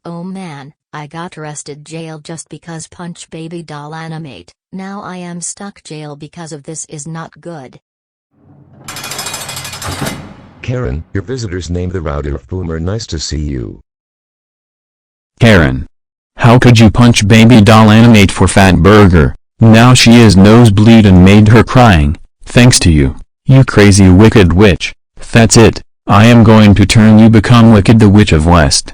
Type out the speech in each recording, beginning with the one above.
Oh man, I got arrested jail just because punch baby doll animate. Now I am stuck jail because of this is not good. Karen, your visitor's named the Rowdyruff Boomer. Nice to see you. Karen. How could you punch baby doll animate for fat burger? Now she is nosebleed and made her crying, thanks to you, you crazy wicked witch. That's it, I am going to turn you become Wicked the Witch of West.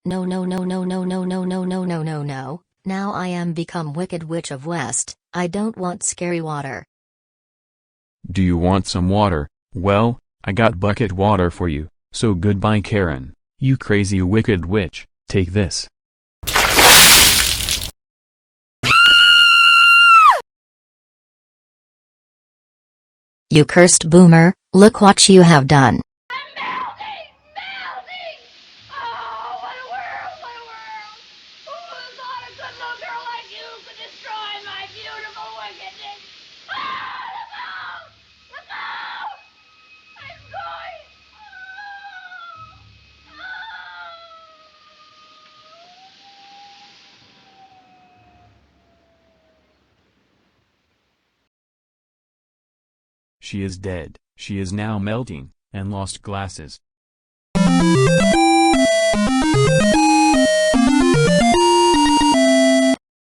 No no no no no no no no no no no no, now I am become Wicked Witch of West. I don't want scary water. Do you want some water? Well, I got bucket water for you, so goodbye Karen, you crazy wicked witch, take this. You cursed boomer, look what you have done. She is dead, she is now melting, and lost glasses.